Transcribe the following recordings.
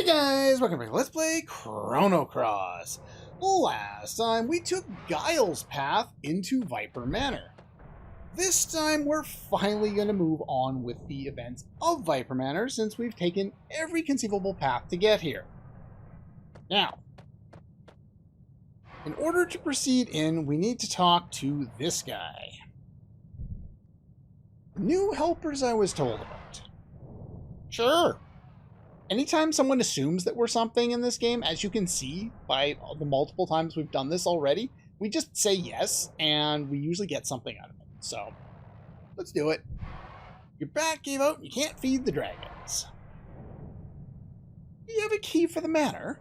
Guys, welcome back to Let's Play Chrono Cross. Last time we took Guile's path into Viper Manor. This time we're finally going to move on with the events of Viper Manor since we've taken every conceivable path to get here. Now, in order to proceed in, we need to talk to this guy. New helpers I was told about. Sure. Anytime someone assumes that we're something in this game, as you can see by the multiple times we've done this already, we just say yes, and we usually get something out of it. So, let's do it. Your bat gave out and you can't feed the dragons. Do you have a key for the manor?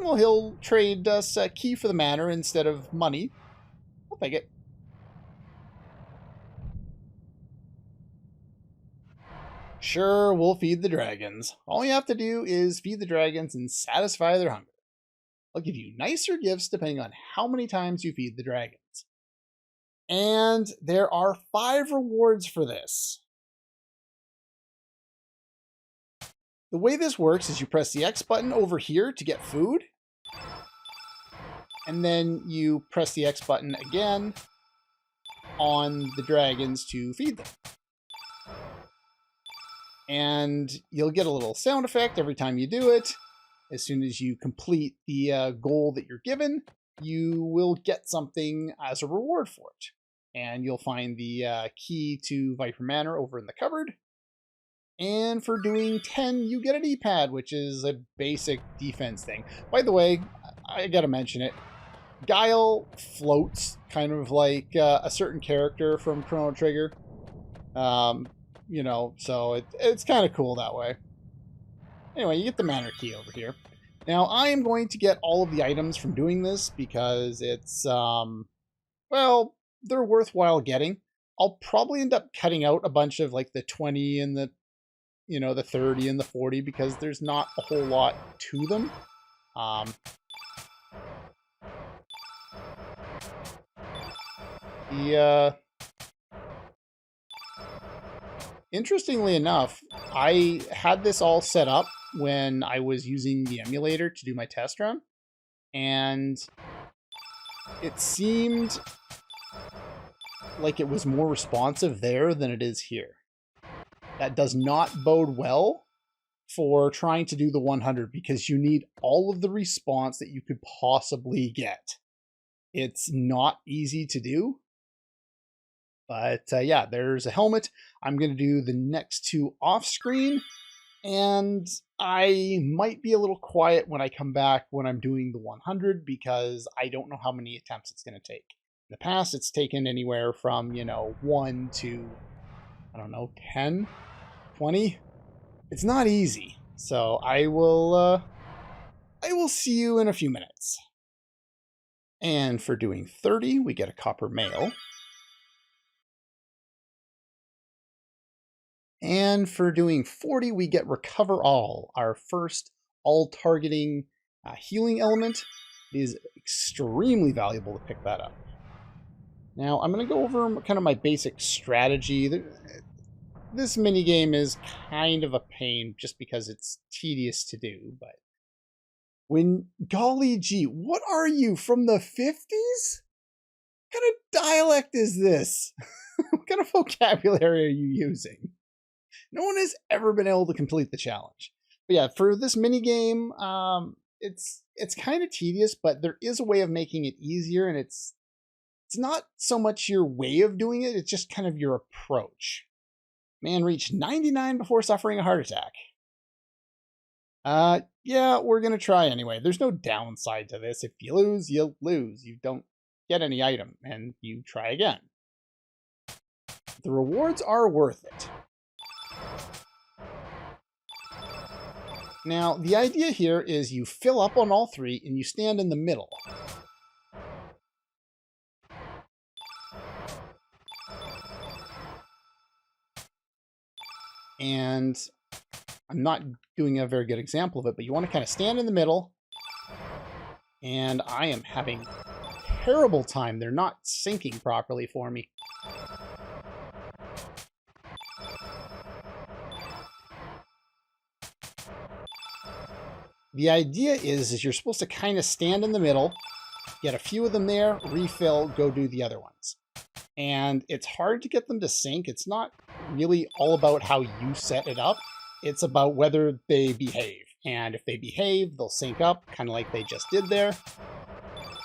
Well, he'll trade us a key for the manor instead of money. I'll take it. Sure, we'll feed the dragons. All you have to do is feed the dragons and satisfy their hunger. I'll give you nicer gifts depending on how many times you feed the dragons. And there are 5 rewards for this. The way this works is you press the X button over here to get food. And then you press the X button again on the dragons to feed them. And you'll get a little sound effect every time you do it. As soon as you complete the goal that you're given, you will get something as a reward for it. And you'll find the key to Viper Manor over in the cupboard. And for doing 10, you get an E-pad, which is a basic defense thing. By the way, I gotta mention it. Guile floats kind of like a certain character from Chrono Trigger. You know, so it's kind of cool that way. Anyway, you get the manor key over here. Now, I am going to get all of the items from doing this because it's, well, they're worthwhile getting. I'll probably end up cutting out a bunch of, like, the 20 and the, you know, the 30 and the 40 because there's not a whole lot to them. Interestingly enough, I had this all set up when I was using the emulator to do my test run, and it seemed like it was more responsive there than it is here. That does not bode well for trying to do the 100 because you need all of the response that you could possibly get. It's not easy to do. But yeah, there's a helmet. I'm going to do the next 2 off screen. And I might be a little quiet when I come back when I'm doing the 100 because I don't know how many attempts it's going to take. In the past, it's taken anywhere from, you know, 1 to, I don't know, 10, 20. It's not easy. So I will see you in a few minutes. And for doing 30, we get a copper mail. And for doing 40, we get Recover All, our first all-targeting healing element. It is extremely valuable to pick that up. Now, I'm going to go over kind of my basic strategy. This minigame is kind of a pain just because it's tedious to do, but golly gee, what are you, from the 50s? What kind of dialect is this? What kind of vocabulary are you using? No one has ever been able to complete the challenge. But yeah, for this minigame, it's kind of tedious, but there is a way of making it easier, and it's not so much your way of doing it, it's just kind of your approach. Man reached 99 before suffering a heart attack. Yeah, we're gonna try anyway. There's no downside to this. If you lose, you lose. You don't get any item, and you try again. The rewards are worth it. Now, the idea here is you fill up on all 3 and you stand in the middle. And I'm not doing a very good example of it, but you want to kind of stand in the middle. And I am having a terrible time. They're not syncing properly for me. The idea is you're supposed to kind of stand in the middle, get a few of them there, refill, go do the other ones. And it's hard to get them to sync. It's not really all about how you set it up. It's about whether they behave. And if they behave, they'll sync up, kind of like they just did there.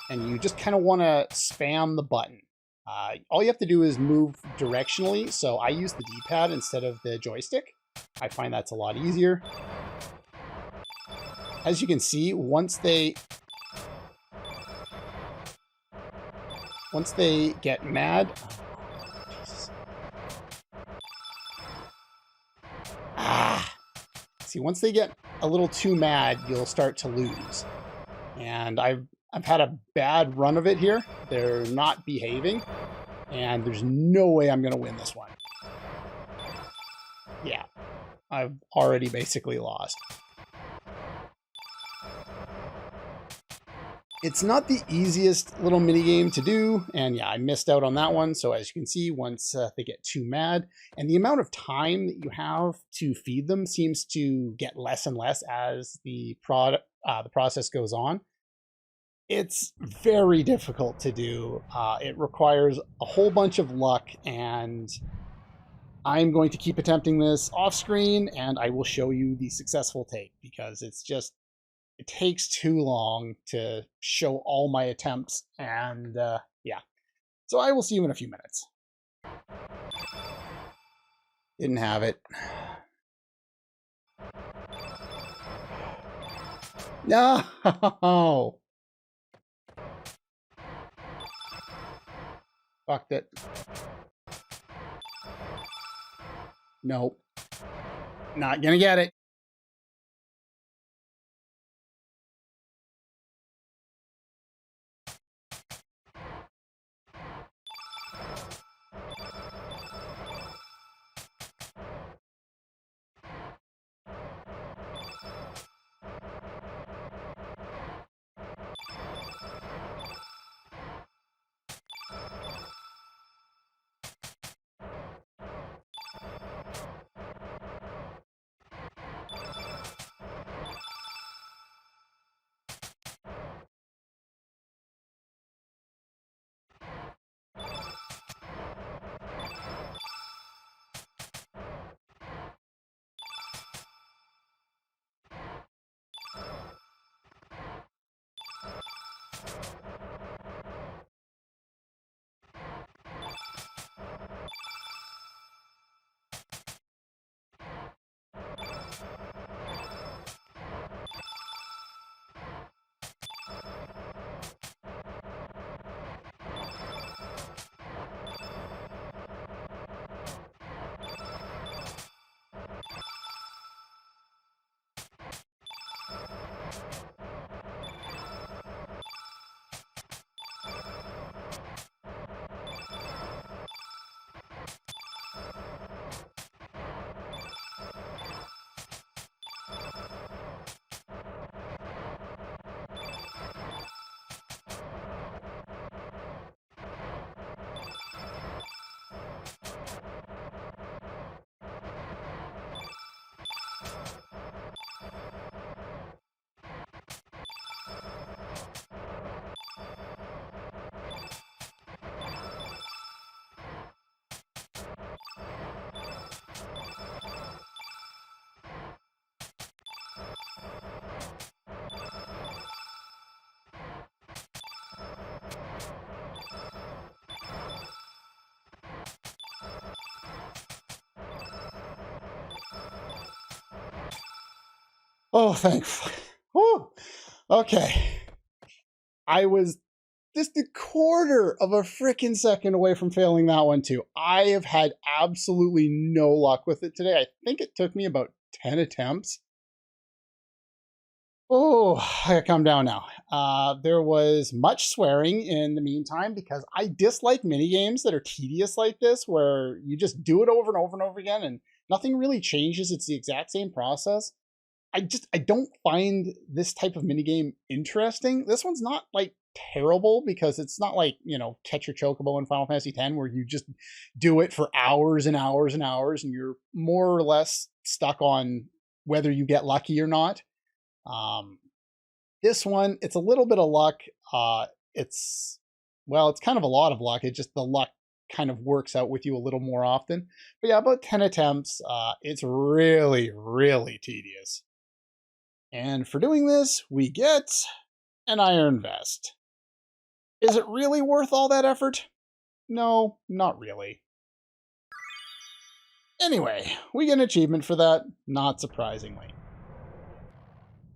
And you just kind of want to spam the button. All you have to do is move directionally. So I use the D-pad instead of the joystick. I find that's a lot easier. As you can see, once they get mad, see, once they get a little too mad, you'll start to lose. And I've had a bad run of it here. They're not behaving, and there's no way I'm going to win this one. Yeah, I've already basically lost. It's not the easiest little mini game to do, and yeah, I missed out on that one. So as you can see, once they get too mad, and the amount of time that you have to feed them seems to get less and less as the process goes on. It's very difficult to do. It requires a whole bunch of luck, and I'm going to keep attempting this off screen, and I will show you the successful take because it's just, it takes too long to show all my attempts, and yeah. So I will see you in a few minutes. Didn't have it. No! Fucked it. Nope. Not gonna get it. Oh, thankfully. Whew. Okay. I was just a quarter of a freaking second away from failing that one too. I have had absolutely no luck with it today. I think it took me about 10 attempts. Oh, I gotta calm down now. There was much swearing in the meantime because I dislike mini games that are tedious like this, where you just do it over and over and over again and nothing really changes. It's the exact same process. I don't find this type of minigame interesting. This one's not like terrible because it's not like, you know, Catch Your Chocobo in Final Fantasy X where you just do it for hours and hours and hours and you're more or less stuck on whether you get lucky or not. This one, it's a little bit of luck. Well, it's kind of a lot of luck. It just, the luck kind of works out with you a little more often. But yeah, about 10 attempts. It's really, really tedious. And for doing this, we get an iron vest. Is it really worth all that effort? No, not really. Anyway, we get an achievement for that, not surprisingly.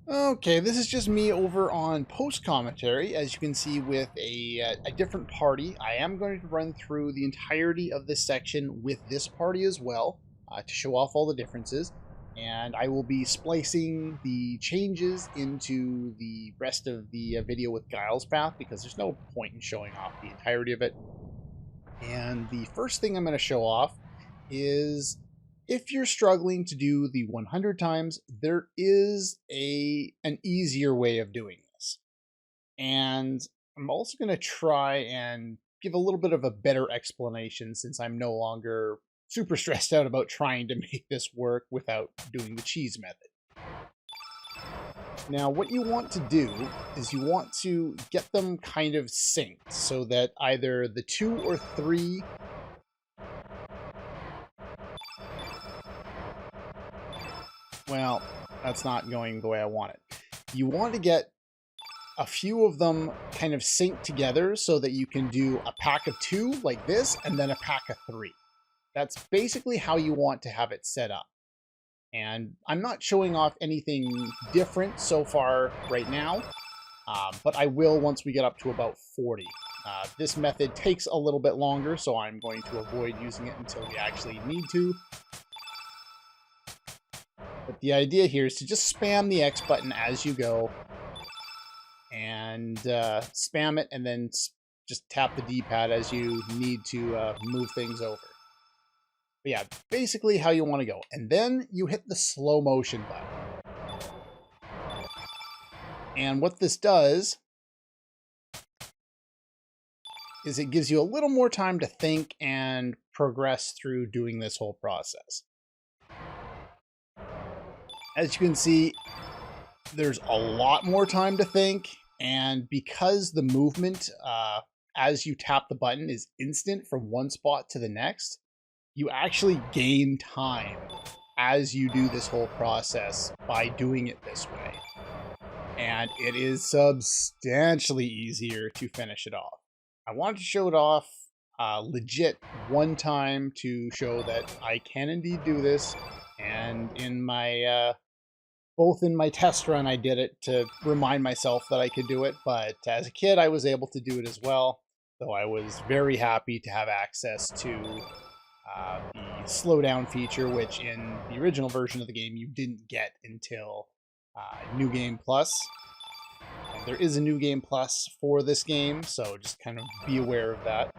Okay, this is just me over on post commentary, as you can see, with a different party. I am going to run through the entirety of this section with this party as well, to show off all the differences. And I will be splicing the changes into the rest of the video with Guile's Path, because there's no point in showing off the entirety of it. And the first thing I'm going to show off is, if you're struggling to do the 100 times, there is an easier way of doing this. And I'm also going to try and give a little bit of a better explanation, since I'm no longer super stressed out about trying to make this work without doing the cheese method. Now, what you want to do is you want to get them kind of synced, so that either the 2 or 3 well, that's not going the way I want it. You want to get a few of them kind of synced together so that you can do a pack of 2 like this, and then a pack of 3. That's basically how you want to have it set up. And I'm not showing off anything different so far right now, but I will once we get up to about 40. This method takes a little bit longer, so I'm going to avoid using it until we actually need to. But the idea here is to just spam the X button as you go, and spam it, and then just tap the D-pad as you need to move things over. But yeah, basically how you want to go. And then you hit the slow motion button. And what this does is it gives you a little more time to think and progress through doing this whole process. As you can see, there's a lot more time to think, and because the movement as you tap the button is instant from one spot to the next, you actually gain time as you do this whole process by doing it this way. And it is substantially easier to finish it off. I wanted to show it off legit one time to show that I can indeed do this, and in my both in my test run I did it to remind myself that I could do it, but as a kid I was able to do it as well, though I was very happy to have access to the slowdown feature, which in the original version of the game you didn't get until New Game Plus. And there is a New Game Plus for this game, so just kind of be aware of that.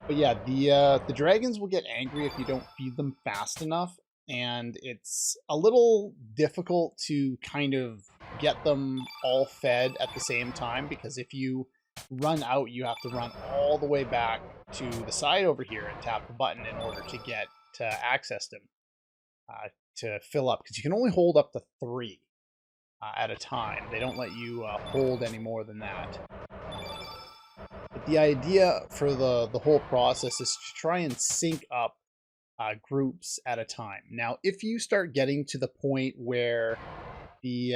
But yeah, the dragons will get angry if you don't feed them fast enough, and it's a little difficult to kind of get them all fed at the same time, because if you run out, you have to run all the way back to the side over here and tap the button in order to get to access them to fill up, because you can only hold up to 3 at a time. They don't let you hold any more than that. But the idea for the whole process is to try and sync up groups at a time. Now, if you start getting to the point where the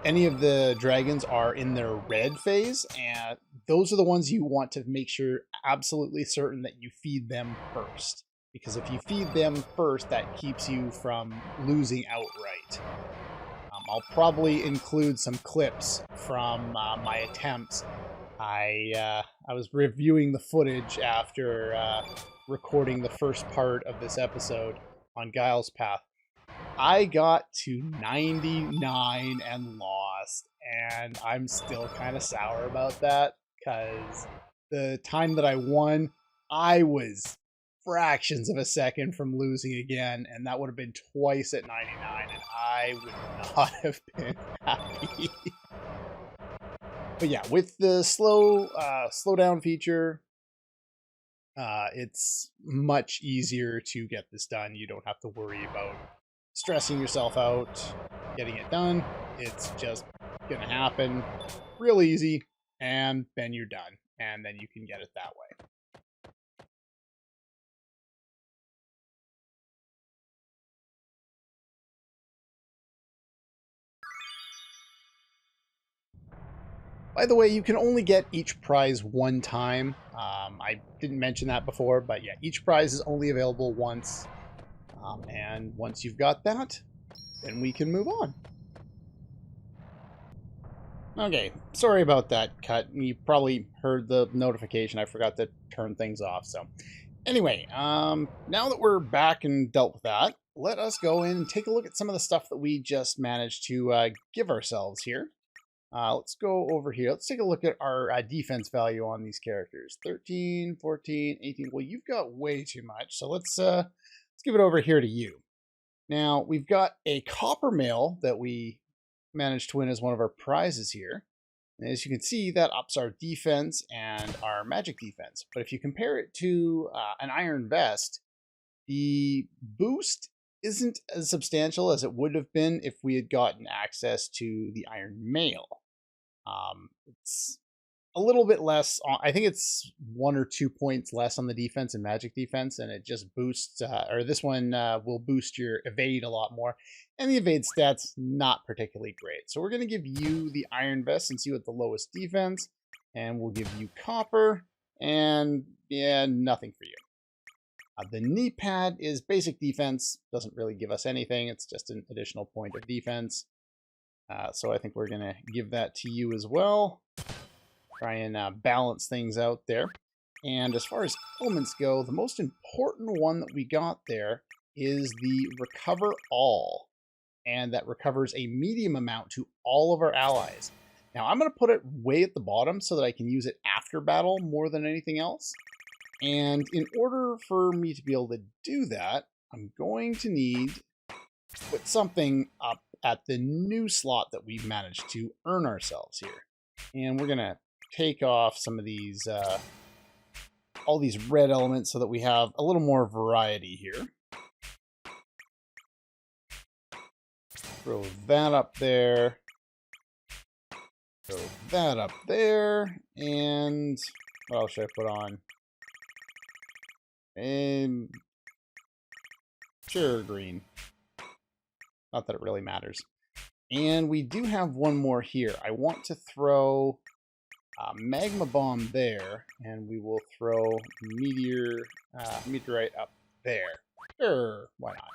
any of the dragons are in their red phase, and those are the ones you want to make sure absolutely certain that you feed them first. Because if you feed them first, that keeps you from losing outright. I'll probably include some clips from my attempts. I was reviewing the footage after recording the first part of this episode on Guile's Path. I got to 99 and lost, and I'm still kind of sour about that, because the time that I won, I was fractions of a second from losing again, and that would have been twice at 99, and I would not have been happy. But yeah, with the slow down feature, it's much easier to get this done. You don't have to worry about stressing yourself out, getting it done. It's just gonna happen real easy, and then you're done, and then you can get it that way. By the way, you can only get each prize one time. I didn't mention that before, but yeah, each prize is only available once. And once you've got that, then we can move on. Okay, sorry about that cut. You probably heard the notification. I forgot to turn things off. So anyway, now that we're back and dealt with that, let us go in and take a look at some of the stuff that we just managed to give ourselves here. Let's go over here. Let's take a look at our defense value on these characters. 13, 14, 18. Well, you've got way too much. So let's give it over here to you. Now, we've got a copper mail that we managed to win as one of our prizes here. And as you can see, that ups our defense and our magic defense. But if you compare it to an iron vest, the boost isn't as substantial as it would have been if we had gotten access to the iron mail. It's a little bit less. I think it's 1 or 2 points less on the defense and magic defense, and it just boosts. Or this one will boost your evade a lot more, and the evade stats not particularly great. So we're going to give you the iron vest since you have the lowest defense, and we'll give you copper, and yeah, nothing for you. The knee pad is basic defense, doesn't really give us anything. It's just an additional point of defense. So I think we're going to give that to you as well. Try and balance things out there. And as far as elements go, the most important one that we got there is the Recover All. And that recovers a medium amount to all of our allies. Now I'm going to put it way at the bottom so that I can use it after battle more than anything else. And in order for me to be able to do that, I'm going to need to put something up at the new slot that we've managed to earn ourselves here. And we're going to take off some of these, all these red elements so that we have a little more variety here. Throw that up there. Throw that up there. And what else should I put on? Sure, green. Not that it really matters. And we do have one more here. I want to throw a magma bomb there, and we will throw meteorite up there. Sure, why not?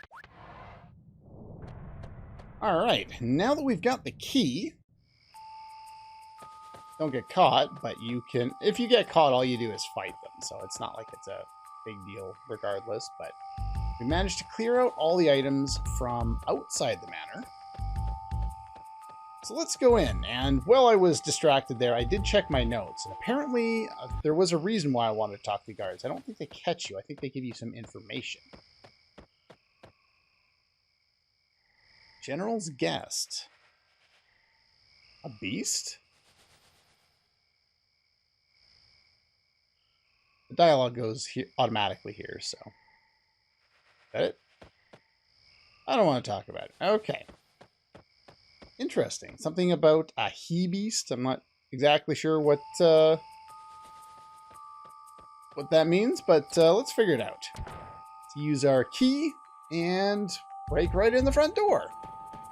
All right, now that we've got the key, don't get caught, but you can, if you get caught, all you do is fight them. So it's not like it's a big deal regardless, but we managed to clear out all the items from outside the manor. So let's go in, and while I was distracted there, I did check my notes, and apparently there was a reason why I wanted to talk to the guards. I don't think they catch you. I think they give you some information. General's guest. A beast? The dialogue goes here automatically here, so. Is that it? I don't want to talk about it. Okay. Interesting. Something about a he-beast. I'm not exactly sure what that means, but let's figure it out. Let's use our key and break right in the front door.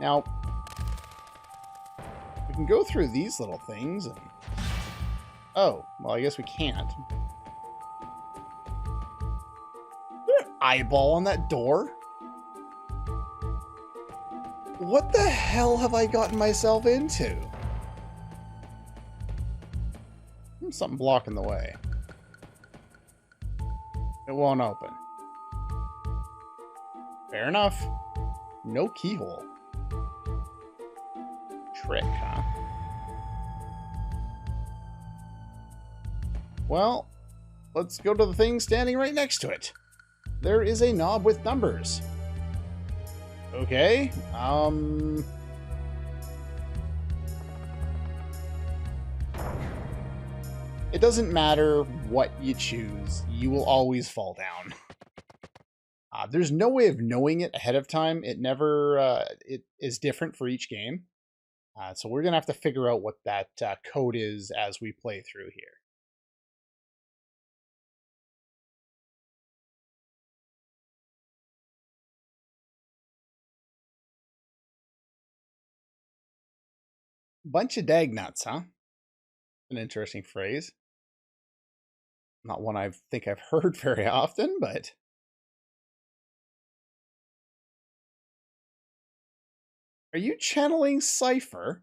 Now, we can go through these little things and... Oh, well, I guess we can't. Is there an eyeball on that door? What the hell have I gotten myself into? There's something blocking the way. It won't open. Fair enough. No keyhole. Trick, huh? Well, let's go to the thing standing right next to it. There is a knob with numbers. Okay, it doesn't matter what you choose, you will always fall down. There's no way of knowing it ahead of time. It never it is different for each game. So we're gonna have to figure out what that code is as we play through here. Bunch of dag nuts, huh? An interesting phrase. Not one I think I've heard very often, but are you channeling Cypher?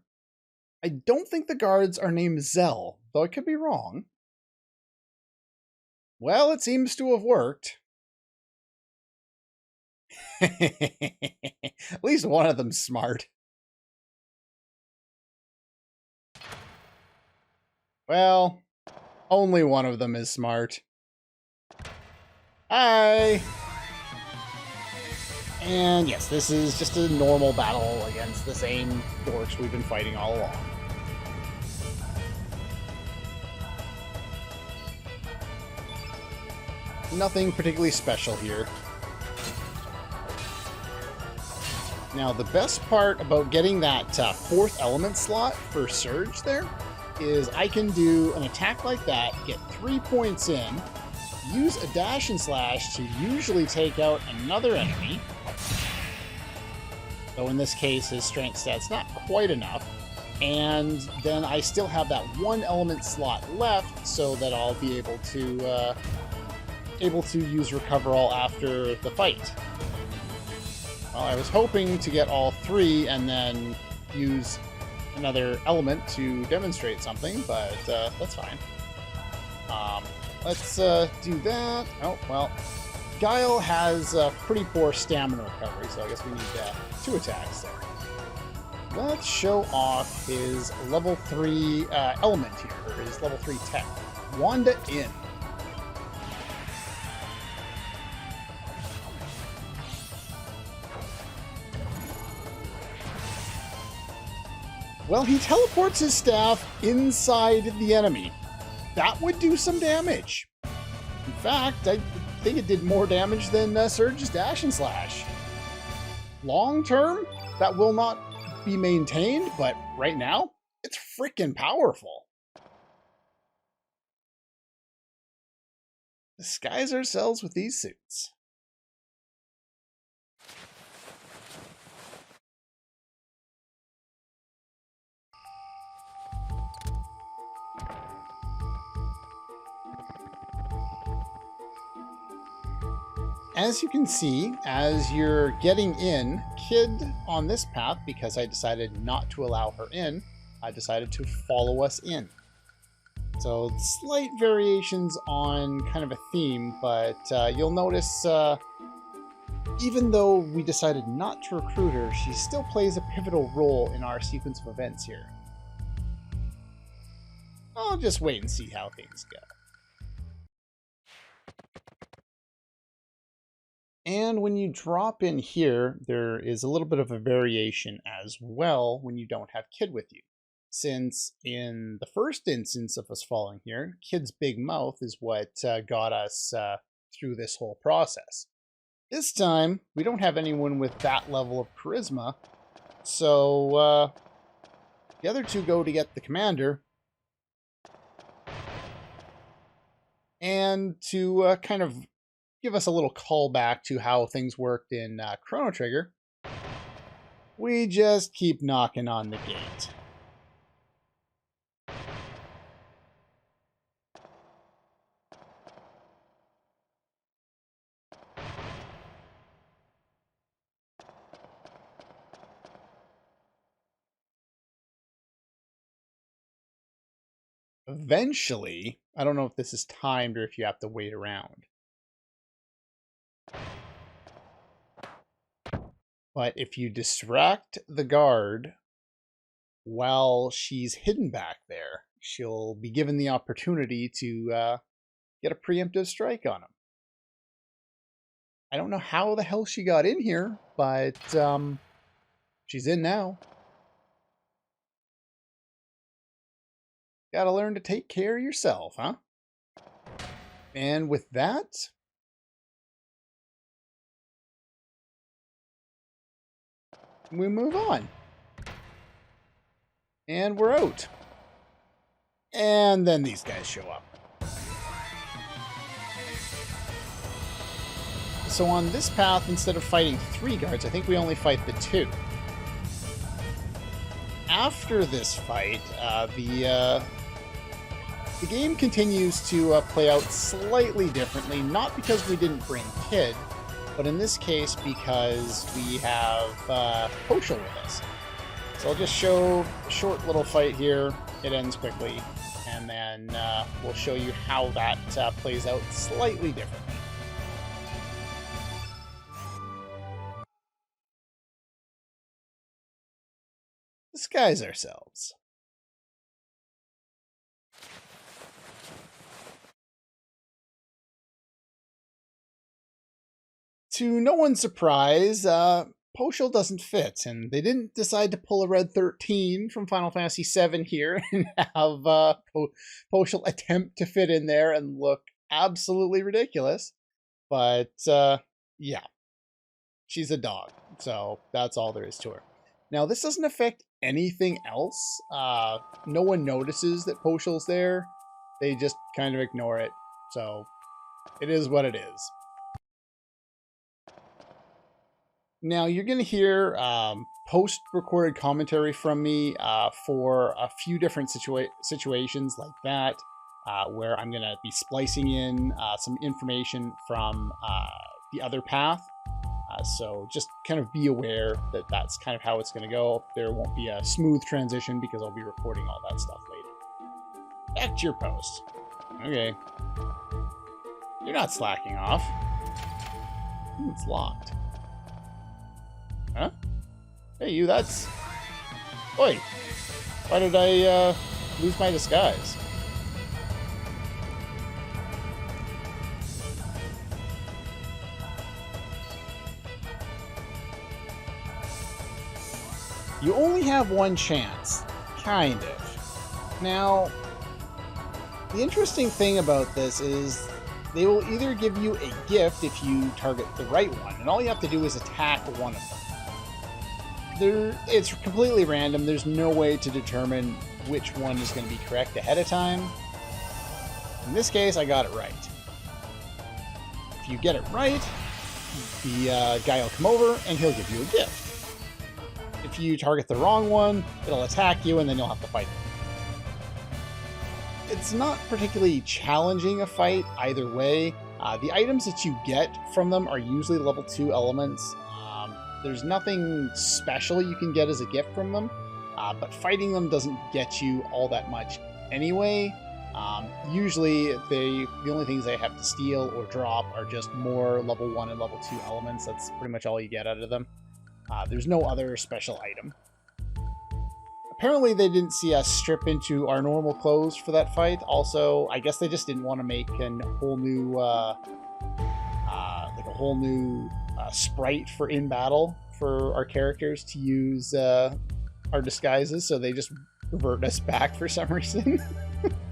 I don't think the guards are named Zell, though I could be wrong. Well, it seems to have worked. At least one of them's smart. Well, only one of them is smart. Hi! And yes, this is just a normal battle against the same dorks we've been fighting all along. Nothing particularly special here. Now, the best part about getting that fourth element slot for Surge there is I can do an attack like that, get 3 points in, use a dash and slash to usually take out another enemy. So in this case, his strength stat's not quite enough. And then I still have that one element slot left so that I'll be able to use Recover All after the fight. Well, I was hoping to get all three and then use another element to demonstrate something, but that's fine. Let's do that. Oh, well. Guile has pretty poor stamina recovery, so I guess we need 2 attacks there. Let's show off his level 3 element here, or his level 3 tech. Wanda In. Well, he teleports his staff inside the enemy. That would do some damage. In fact, I think it did more damage than Surge's Dash and Slash. Long term, that will not be maintained, but right now, it's freaking powerful. Disguise ourselves with these suits. As you can see, as you're getting in, Kid on this path, because I decided not to allow her in, I decided to follow us in. So slight variations on kind of a theme, but you'll notice even though we decided not to recruit her, she still plays a pivotal role in our sequence of events here. I'll just wait and see how things go. And when you drop in here, there is a little bit of a variation as well when you don't have Kid with you. Since in the first instance of us following here, Kid's big mouth is what got us through this whole process. This time, we don't have anyone with that level of charisma, so the other two go to get the commander. And to kind of give us a little callback to how things worked in Chrono Trigger, we just keep knocking on the gate. Eventually, I don't know if this is timed or if you have to wait around, but if you distract the guard while she's hidden back there, she'll be given the opportunity to get a preemptive strike on him. I don't know how the hell she got in here, but she's in now. Gotta learn to take care of yourself, huh? And with that, we move on. And we're out. And then these guys show up. So on this path, instead of fighting 3 guards, I think we only fight the 2. After this fight, the game continues to play out slightly differently, not because we didn't bring Kid, but in this case because we have Poshel with us. So I'll just show a short little fight here. It ends quickly, and then we'll show you how that plays out slightly differently. Disguise ourselves. To no one's surprise, Poshel doesn't fit, and they didn't decide to pull a Red 13 from Final Fantasy VII here and have Poshel attempt to fit in there and look absolutely ridiculous. But, yeah, she's a dog, so that's all there is to her. Now, this doesn't affect anything else. No one notices that Poshel's there. They just kind of ignore it, so it is what it is. Now, you're going to hear post-recorded commentary from me for a few different situations like that, where I'm going to be splicing in some information from the other path. So just kind of be aware that that's kind of how it's going to go. There won't be a smooth transition because I'll be recording all that stuff later. Back to your post. Okay. You're not slacking off. It's locked. Huh? Hey, you, that's... Oi! Why did I, lose my disguise? You only have one chance. Kind of. Now, the interesting thing about this is they will either give you a gift if you target the right one, and all you have to do is attack one of them. It's completely random. There's no way to determine which one is going to be correct ahead of time. In this case, I got it right. If you get it right, the guy will come over and he'll give you a gift. If you target the wrong one, it'll attack you and then you'll have to fight them. It's not particularly challenging a fight either way. The items that you get from them are usually level 2 elements. There's nothing special you can get as a gift from them, but fighting them doesn't get you all that much anyway. Usually, the only things they have to steal or drop are just more level 1 and level 2 elements. That's pretty much all you get out of them. There's no other special item. Apparently, they didn't see us strip into our normal clothes for that fight. Also, I guess they just didn't want to make a whole new, sprite for in battle for our characters to use our disguises, so they just revert us back for some reason.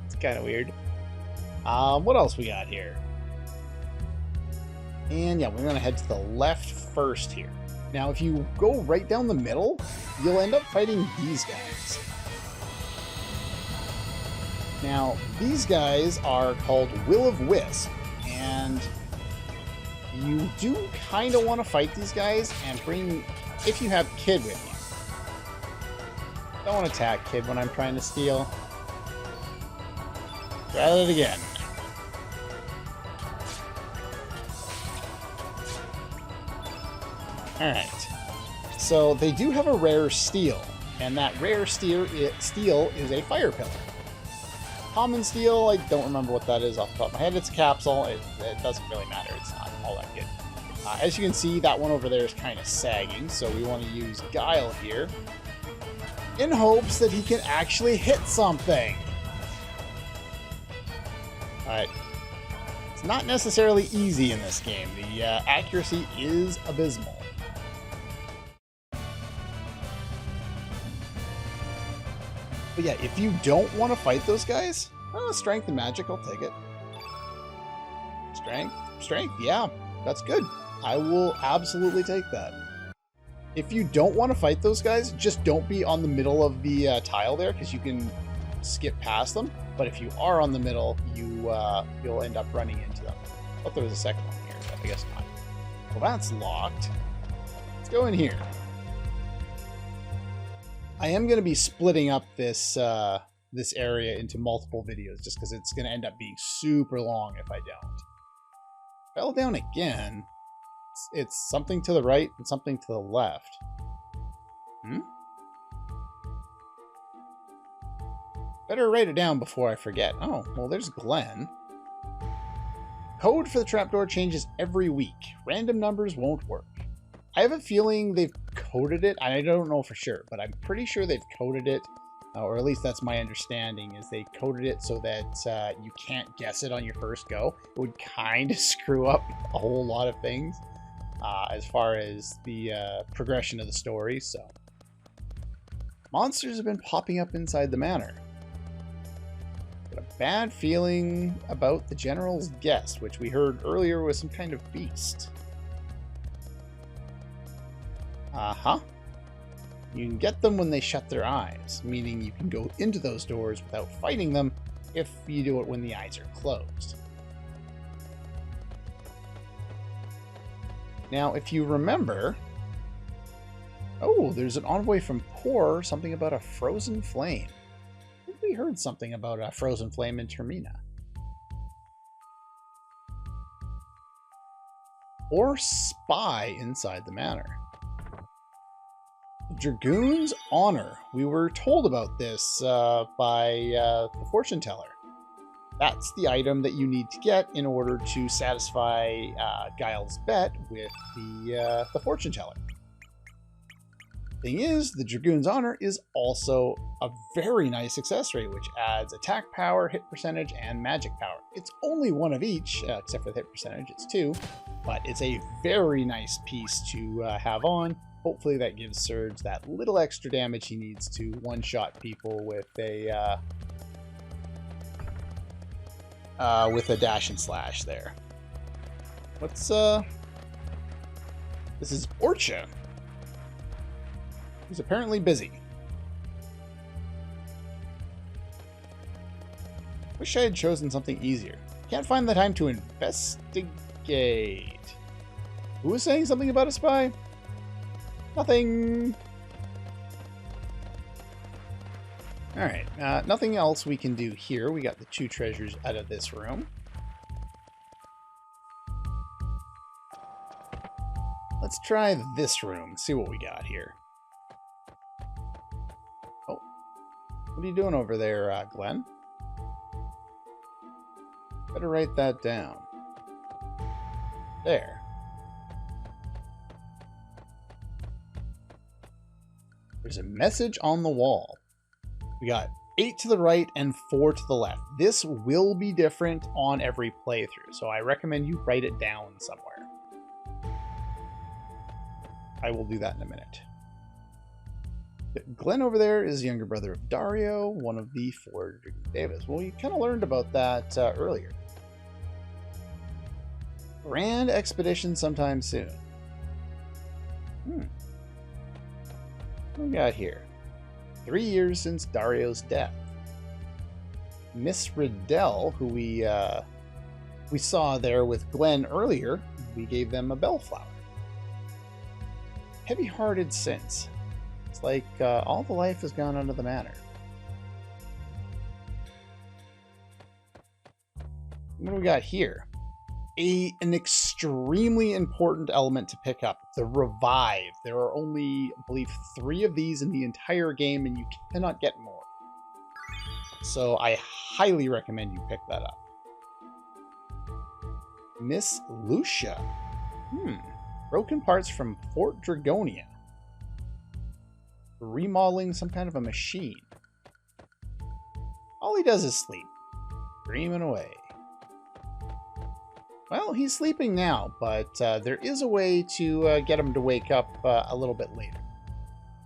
It's kind of weird. What else we got here? And yeah, we're going to head to the left first here. Now, if you go right down the middle, you'll end up fighting these guys. Now, these guys are called Will of Wisp, and you do kind of want to fight these guys and bring, if you have Kid with you. Don't attack Kid when I'm trying to steal. Try it again. Alright. So they do have a rare steel, and that rare steel is a fire pillar. Common steel, I don't remember what that is off the top of my head. It's a capsule. It doesn't really matter. It's not all that good. As you can see, that one over there is kind of sagging, so we want to use Guile here in hopes that he can actually hit something. Alright. It's not necessarily easy in this game. The accuracy is abysmal. But yeah, if you don't want to fight those guys, strength and magic, I'll take it. Strength, yeah, that's good. I will absolutely take that. If you don't want to fight those guys, just don't be on the middle of the tile there, because you can skip past them. But if you are on the middle, you'll end up running into them. I thought there was a second one here, but I guess not. Well, that's locked. Let's go in here. I am going to be splitting up this this area into multiple videos, just because it's going to end up being super long if I don't. Fell down again. It's something to the right and something to the left. Better write it down before I forget. Oh, well, there's Glenn. Code for the trapdoor changes every week. Random numbers won't work. I have a feeling they've coded it. I don't know for sure, but I'm pretty sure they've coded it, or at least that's my understanding, is they coded it so that you can't guess it on your first go. It would kind of screw up a whole lot of things as far as the progression of the story. So, monsters have been popping up inside the manor. Got a bad feeling about the general's guest, which we heard earlier was some kind of beast. You can get them when they shut their eyes, meaning you can go into those doors without fighting them if you do it when the eyes are closed. Now, if you remember... Oh, there's an envoy from Poor, something about a frozen flame. I think we heard something about a frozen flame in Termina. Or spy inside the manor. Dragoon's Honor. We were told about this by the fortune teller. That's the item that you need to get in order to satisfy Guile's bet with the fortune teller. Thing is, the Dragoon's Honor is also a very nice accessory, which adds attack power, hit percentage, and magic power. It's only one of each, except for the hit percentage, it's 2, but it's a very nice piece to have on. Hopefully that gives Surge that little extra damage he needs to one-shot people with a dash and slash there. What's this is Orcha. He's apparently busy. Wish I had chosen something easier. Can't find the time to investigate. Who was saying something about a spy? Nothing. Alright, nothing else we can do here. We got the 2 treasures out of this room. Let's try this room, see what we got here. Oh, what are you doing over there, Glenn? Better write that down. There. There's a message on the wall. We got 8 to the right and 4 to the left. This will be different on every playthrough, so I recommend you write it down somewhere. I will do that in a minute. Glenn over there is the younger brother of Dario, one of the 4 Davis. Well, you kind of learned about that earlier. Grand expedition sometime soon. What we got here? 3 years since Dario's death. Miss Riddell, who we saw there with Glenn earlier, we gave them a bellflower. Heavy-hearted since. It's like all the life has gone under the manor. What do we got here? An extremely important element to pick up, the revive. There are only, I believe, 3 of these in the entire game, and you cannot get more. So I highly recommend you pick that up. Miss Lucia. Broken parts from Fort Dragonia. Remodeling some kind of a machine. All he does is sleep. Dreaming away. Well, he's sleeping now, but there is a way to get him to wake up a little bit later.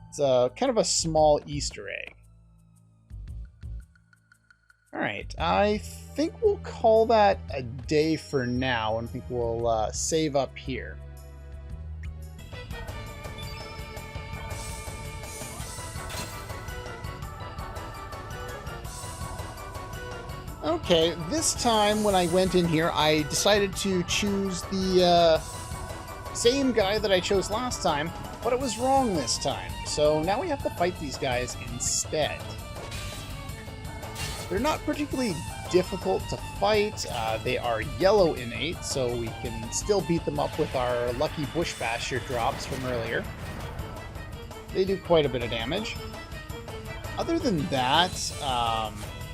It's kind of a small Easter egg. Alright, I think we'll call that a day for now, and I think we'll save up here. Okay, this time when I went in here, I decided to choose the same guy that I chose last time, but it was wrong this time. So now we have to fight these guys instead. They're not particularly difficult to fight. They are yellow innate, so we can still beat them up with our lucky bush basher drops from earlier. They do quite a bit of damage. Other than that,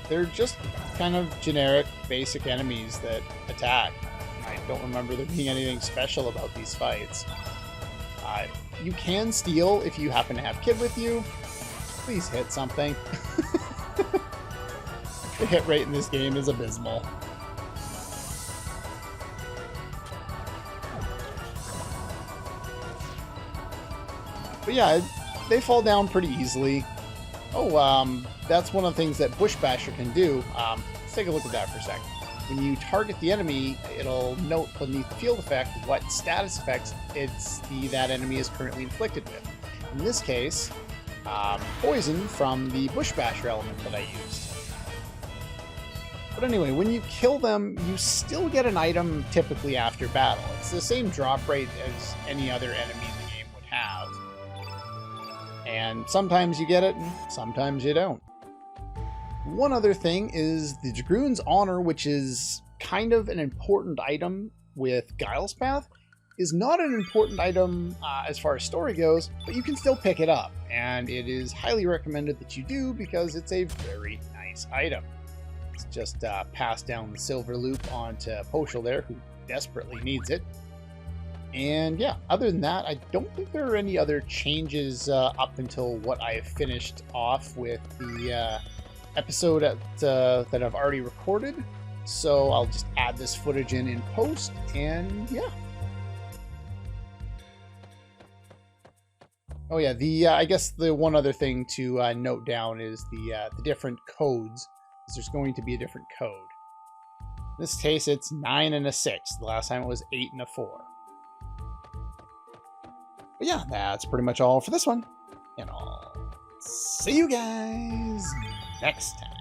they're just kind of generic, basic enemies that attack. I don't remember there being anything special about these fights. You can steal if you happen to have Kid with you. Please hit something. The hit rate in this game is abysmal. But yeah, they fall down pretty easily. Oh, that's one of the things that Bush Basher can do. Let's take a look at that for a second. When you target the enemy, it'll note beneath the field effect what status effects that enemy is currently inflicted with. In this case, poison from the Bush Basher element that I used. But anyway, when you kill them, you still get an item typically after battle. It's the same drop rate as any other enemy in the game would have. And sometimes you get it, and sometimes you don't. One other thing is the Dragoon's Honor, which is kind of an important item with Guile's Path, is not an important item as far as story goes, but you can still pick it up, and it is highly recommended that you do because it's a very nice item. Let's just pass down the silver loop onto Poshel there, who desperately needs it. And yeah, other than that, I don't think there are any other changes up until what I have finished off with the episode that I've already recorded. So I'll just add this footage in post, and yeah. Oh yeah, I guess the one other thing to note down is the different codes. There's going to be a different code. In this case, it's 9 and a 6. The last time it was 8 and a 4. But yeah, that's pretty much all for this one. And I'll see you guys next time.